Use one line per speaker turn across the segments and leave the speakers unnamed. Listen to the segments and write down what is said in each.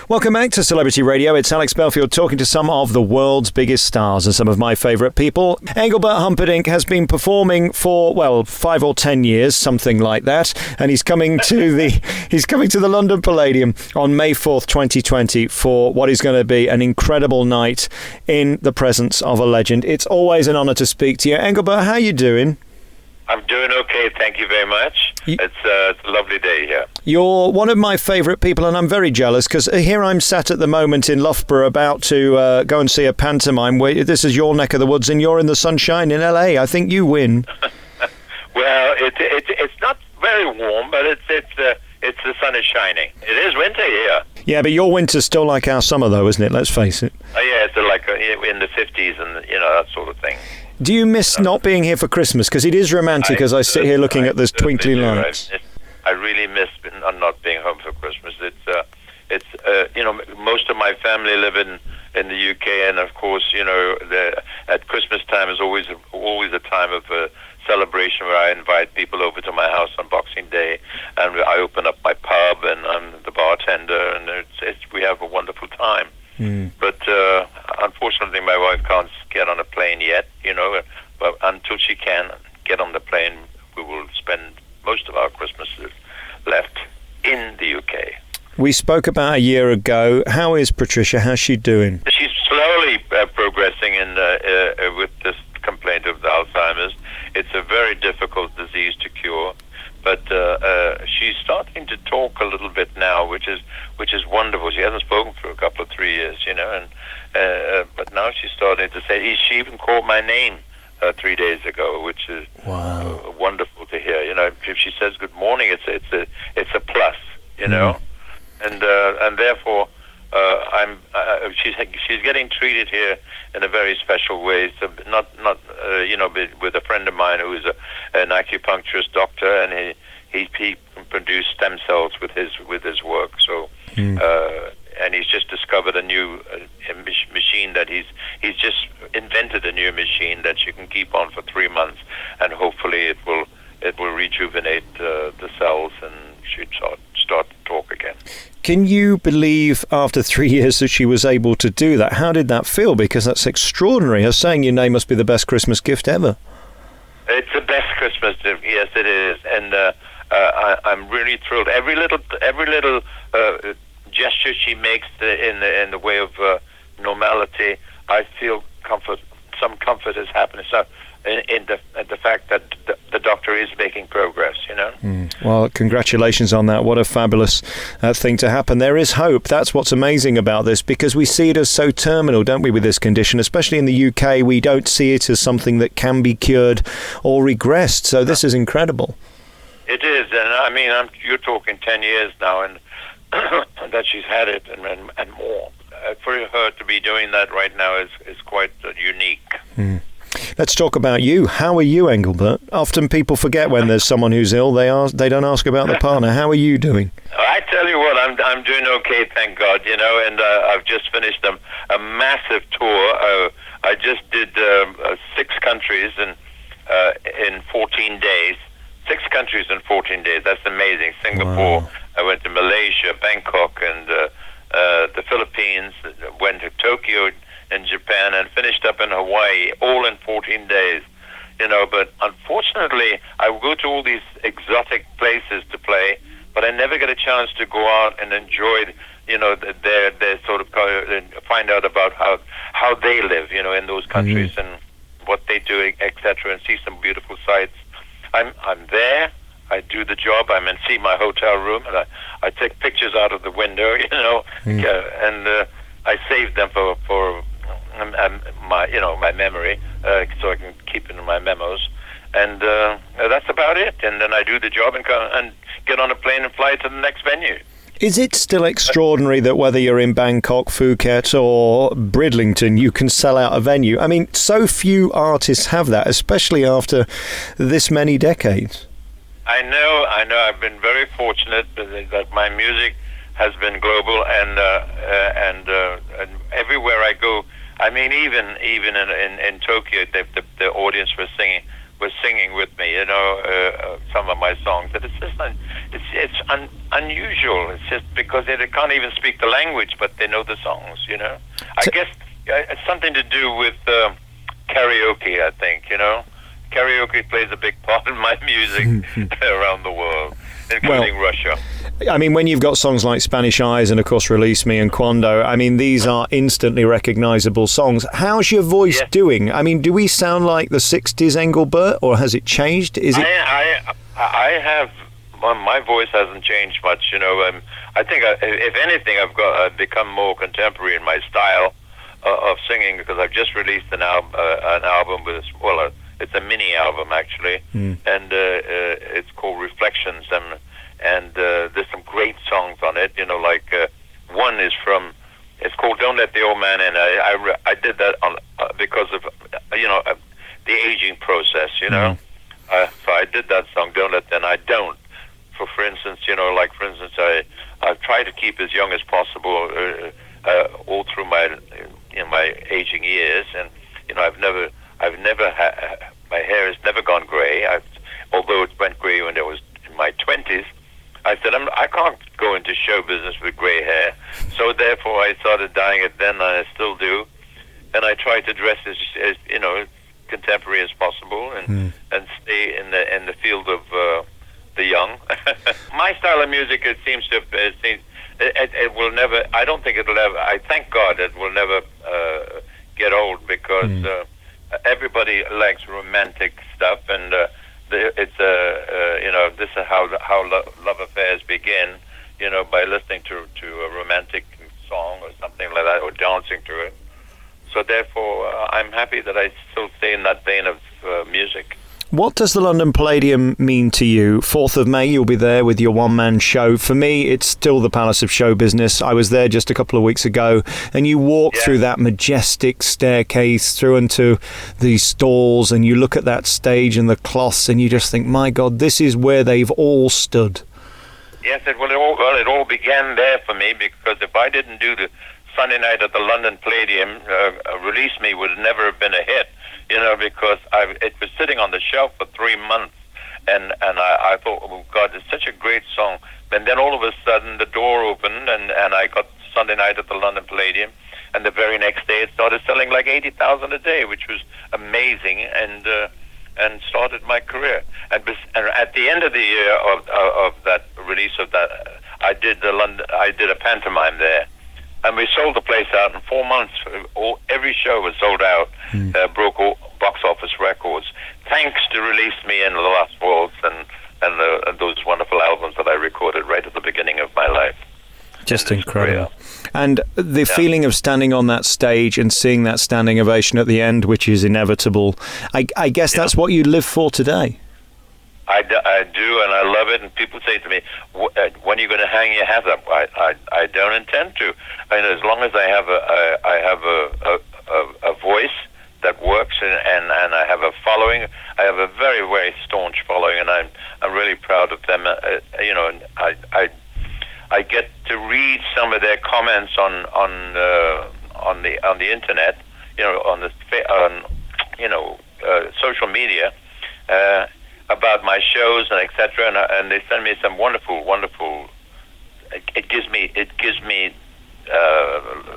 Welcome back to Celebrity Radio. It's Alex Belfield talking to some of the world's biggest stars and some of my favourite people. Engelbert Humperdink has been performing for, 5 or 10 years, something like that, and he's coming to the London Palladium on May 4th, 2020 for what is going to be an incredible night in the presence of a legend. It's always an honour to speak to you. Engelbert, how are you doing?
I'm doing okay, thank you very much. It's a lovely day here.
You're one of my favourite people, and I'm very jealous because here I'm sat at the moment in Loughborough about to go and see a pantomime. This is your neck of the woods, and you're in the sunshine in LA. I think you win.
Well, it's not very warm, but it's the sun is shining. It is winter here.
Yeah, but your winter's still like our summer, though, isn't it? Let's face it.
Oh, yeah, it's like in the 50s and that sort of thing.
Do you miss not being here for Christmas? Because it is romantic as I sit here looking at those twinkly lights.
I really miss not being home for Christmas. It's most of my family live in the UK, and of course, at Christmas time is always a time of celebration where I invite people over to my house on Boxing Day, and I open up my pub, and I'm the bartender, and we have a wonderful time. But unfortunately, my wife can't get on a plane yet, but until she can get on the plane, we will spend most of our Christmases left in the UK.
We spoke about a year ago. How is Patricia? How's she doing?
She's slowly progressing with this complaint of the Alzheimer's. It's a very difficult disease to cure, but she's starting to talk a little bit now, which is wonderful. She hasn't spoken for a couple of 3 years, but now she's starting to say. She even called my name 3 days ago, which is wonderful to hear. If she says good morning, it's a plus, and therefore she's getting treated here in a very special way. So not with a friend of mine who is an acupuncturist doctor, and he can produce stem cells with his work. So and he's just discovered a new machine that he's just invented a new machine that you can keep on for 3 months, and hopefully it will rejuvenate the cells, and she'd start to talk again.
Can you believe after 3 years that she was able to do that? How did that feel? Because that's extraordinary. Her saying your name must be the best Christmas gift ever.
It's the best Christmas gift. Yes, it is, and I'm really thrilled. Every little gesture she makes in the way of normality, I feel comfort. Some comfort is happening. So, in the fact that the doctor is making progress,
Well, congratulations on that. What a fabulous thing to happen. There is hope. That's what's amazing about this, because we see it as so terminal, don't we, with this condition? Especially in the UK, we don't see it as something that can be cured or regressed. So this is incredible.
It is, and you're talking 10 years now, and that she's had it and more. For her to be doing that right now is quite unique.
Let's talk about you. How are you, Engelbert? Often people forget when there's someone who's ill. They don't ask about the partner. How are you doing?
I tell you what, I'm doing okay, thank God. And I've just finished a massive tour. I just did 6 countries in 14 days. 6 countries in 14 days. That's amazing. Singapore. Wow. I went to Malaysia, Bangkok, and the Philippines. Went to Tokyo in Japan, and finished up in Hawaii, all in 14 days. But unfortunately, I go to all these exotic places to play, but I never get a chance to go out and enjoy, their sort of, find out about how they live, in those countries, and what they do, etc., and see some beautiful sights. I'm there. I do the job. I'm in my hotel room, and I take pictures out of the window, and I save them for my memory, so I can keep it in my memos, and that's about it. And then I do the job and get on a plane and fly to the next venue.
Is it still extraordinary that whether you're in Bangkok, Phuket or Bridlington, you can sell out a venue? I mean, so few artists have that, especially after this many decades.
I know. I've been very fortunate that my music has been global, and everywhere I go. I mean, even in Tokyo, the audience was singing with me. Some of my songs. And it's unusual. It's just because they can't even speak the language, but they know the songs. I guess it's something to do with karaoke. I think karaoke plays a big part in my music around the world, including Russia.
I mean, when you've got songs like Spanish Eyes and, of course, Release Me and Cuando, I mean, these are instantly recognizable songs. How's your voice doing? I mean, do we sound like the 60s Engelbert, or has it changed?
I have... Well, my voice hasn't changed much, I think, if anything, I've become more contemporary in my style of singing, because I've just released an album with, it's a mini album, actually, and it's called Reflections, and there's some great songs on it, one is it's called Don't Let the Old Man In. I did that because of, the aging process, so I did that song, Don't Let Then I Don't. For instance, I try to keep as young as possible all through my aging years, and I've never had, my hair has never gone gray. Although it went gray when I was in my 20s, I said I can't go into show business with gray hair, so therefore I started dyeing it then, and I still do, and I try to dress as contemporary as possible, and stay in the field of the young. My style of music, it seems to, it will never, I don't think it'll ever, I thank God it will never get old, because everybody likes romantic stuff, and it's this is how love affairs begin, by listening to a romantic song or something like that, or dancing to it. So therefore, I'm happy that I still stay in that vein of music.
What does the London Palladium mean to you? 4th of May, you'll be there with your one-man show. For me, it's still the Palace of Show Business. I was there just a couple of weeks ago, and you walk through that majestic staircase through into the stalls, and you look at that stage and the cloths, and you just think, my God, this is where they've all stood.
Yes, it all began there for me, because if I didn't do the Sunday night at the London Palladium, Release Me would never have been a hit. Because it was sitting on the shelf for 3 months, and I thought, oh God, it's such a great song. And then all of a sudden the door opened, and I got Sunday night at the London Palladium, and the very next day it started selling like 80,000 a day, which was amazing, and started my career. And at the end of the year of that release of that, I did a pantomime there. And we sold the place out in 4 months. Every show was sold out, broke all box office records, thanks to Release Me and The Lost Waltz and those wonderful albums that I recorded right at the beginning of my life.
Just incredible. And the feeling of standing on that stage and seeing that standing ovation at the end, which is inevitable, I guess that's what you live for today.
I do, and I love it. And people say to me, "When are you going to hang your hat up?" I don't intend to. As long as I have a voice that works, and I have a following. I have a very, very staunch following, and I'm really proud of them. And I get to read some of their comments on the internet, on social media. About my shows and etc. And they send me some wonderful. It gives me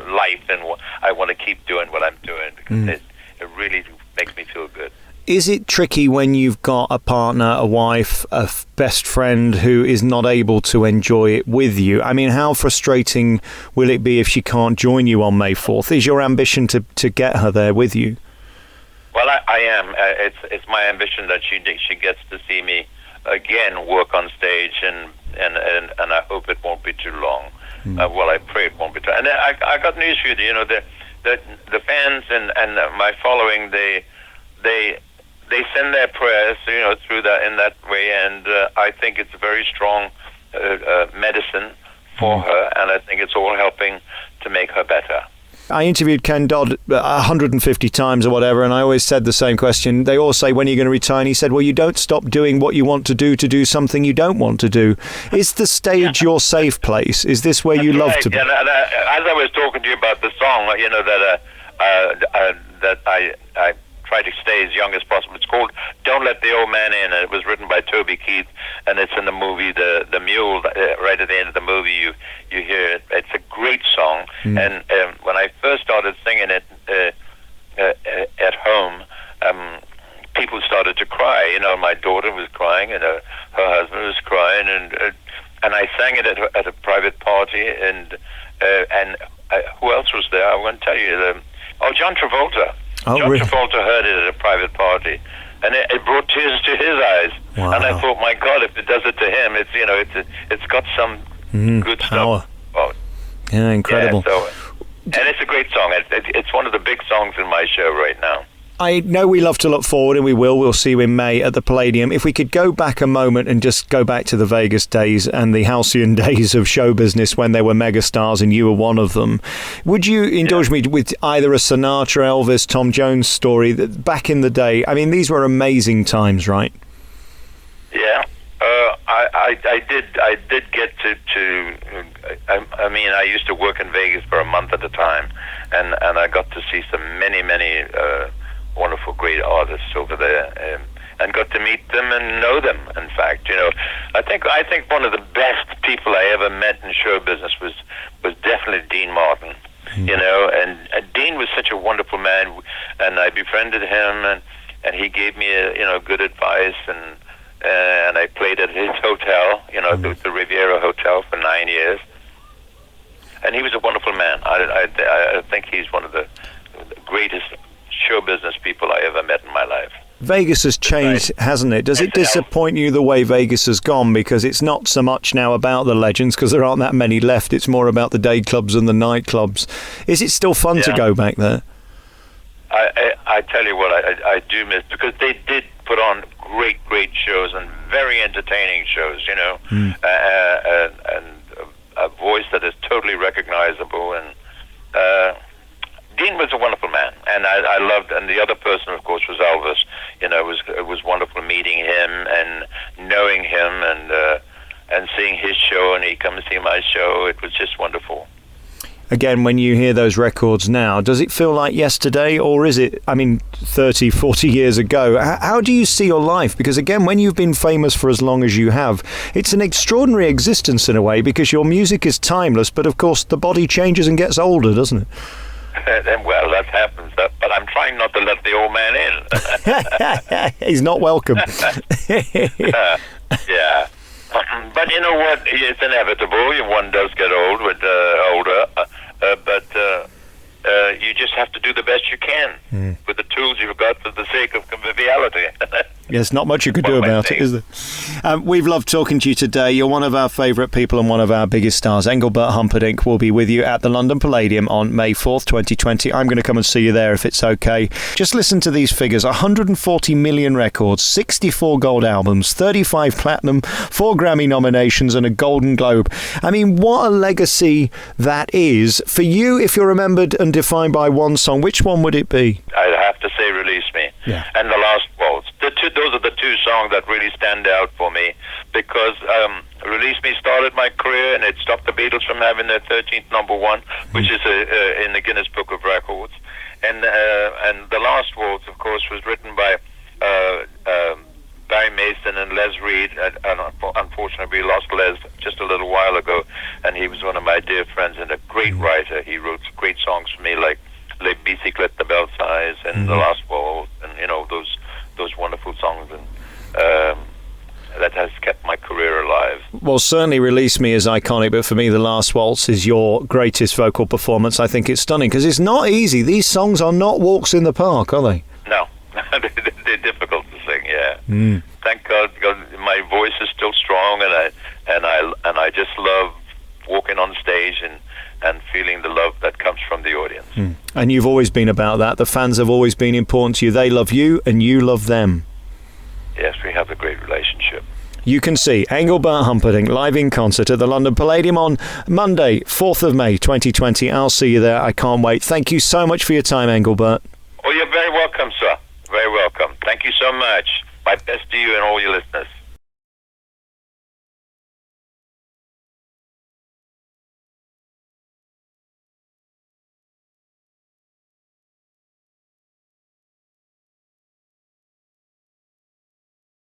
life, and I want to keep doing what I'm doing, because it really makes me feel good.
Is it tricky when you've got a partner, a wife, a best friend who is not able to enjoy it with you? I mean, how frustrating will it be if she can't join you on May 4th? Is your ambition to get her there with you?
Well, I am. It's my ambition that she gets to see me again work on stage, and I hope it won't be too long. Well, I pray it won't be too. And I got news for you. The fans and my following, they send their prayers, through that in that way, and I think it's a very strong medicine for her, and I think it's all helping to make her better.
I interviewed Ken Dodd 150 times or whatever, and I always said the same question. They all say, when are you going to retire? And he said, well, you don't stop doing what you want to do something you don't want to do. Is the stage your safe place? Is this where you love to be?
Yeah, as I was talking to you about the song, that try to stay as young as possible. It's called "Don't Let the Old Man In," and it was written by Toby Keith, and it's in the movie The Mule. Right at the end of the movie, you hear it. It's a great song, and when I first started singing it at home, people started to cry. You know, my daughter was crying, and her husband was crying, and I sang it at a private party, and who else was there? I won't tell you. John Travolta.
Oh,
John
really?
Travolta heard it at a private party, and it brought tears to his eyes.
Wow.
And I thought, my God, if it does it to him, it's got some good
power.
stuff. Oh,
Yeah, incredible.
yeah, and it's a great song. It's one of the big songs in my show right now.
I know we love to look forward, and we will. We'll see you in May at the Palladium. If we could go back a moment and just go back to the Vegas days and the halcyon days of show business when they were megastars and you were one of them, would you indulge me with either a Sinatra, Elvis, Tom Jones story that back in the day? I mean, these were amazing times, right?
Yeah. I did get to I mean, I used to work in Vegas for a month at a time, and I got to see many wonderful, great artists over there, and got to meet them and know them. In fact, you know, I think one of the best people I ever met in show business was definitely Dean Martin. You know, and Dean was such a wonderful man, and I befriended him, and he gave me good advice, and I played at his hotel, you know, the Riviera Hotel for 9 years, and he was a wonderful man. I think he's one of the greatest show business people I ever met in my life.
Vegas has changed, hasn't it? Does it disappoint you the way Vegas has gone? Because it's not so much now about the legends, because there aren't that many left. It's more about the day clubs and the nightclubs. Is it still fun to go back there?
I tell you what, I do miss, because they did put on great shows and very entertaining shows, you know, and a voice that is totally recognizable, and Dean was a wonderful man, and I loved, and the other person, of course, was Elvis. You know, it was wonderful meeting him and knowing him, and seeing his show, and he come and see my show. It was just wonderful.
Again, when you hear those records now, does it feel like yesterday, or is it, 30, 40 years ago? How do you see your life? Because again, when you've been famous for as long as you have, it's an extraordinary existence in a way, because your music is timeless, but of course the body changes and gets older, doesn't it?
Well, that happens, but I'm trying not to let the old man in.
He's not welcome.
Yeah. But you know what? It's inevitable. One does get older, but you just have to do the best you can with the tools you've got for the sake of conviviality.
There's not much you could do about it, is there? We've loved talking to you today. You're one of our favourite people and one of our biggest stars. Engelbert Humperdink will be with you at the London Palladium on May 4th, 2020. I'm going to come and see you there if it's okay. Just listen to these figures. 140 million records, 64 gold albums, 35 platinum, 4 Grammy nominations and a Golden Globe. I mean, what a legacy that is. For you, if you're remembered and defined by one song, which one would it be?
I'd have to say Release Me.
Yeah.
And The Last Waltz. Those are the two songs that really stand out for me, because Release Me started my career, and it stopped the Beatles from having their 13th number one, which is in the Guinness Book of Records. And The Last Waltz, of course, was written by Barry Mason and Les Reed. And unfortunately, we lost Les just a little while ago, and he was one of my dear friends and a great writer. He wrote great songs for me, like Les Bicyclettes de Belsize and The Last Waltz, and those wonderful songs, and that has kept my career alive.
Well, certainly Release Me is iconic, but for me, The Last Waltz is your greatest vocal performance. I think it's stunning, because it's not easy. These songs are not walks in the park, are they?
No, they're difficult to sing. Yeah. Thank God, my voice is still strong, and I just love walking on stage and feeling the love that comes from the audience.
And you've always been about that. The fans have always been important to you. They love you and you love them.
Yes, we have a great relationship.
You can see Engelbert Humperdink live in concert at the London Palladium on Monday, 4th of May 2020. I'll see you there. I can't wait. Thank you so much for your time, Engelbert.
Oh, you're very welcome, sir. Very welcome. Thank you so much. My best to you and all your listeners.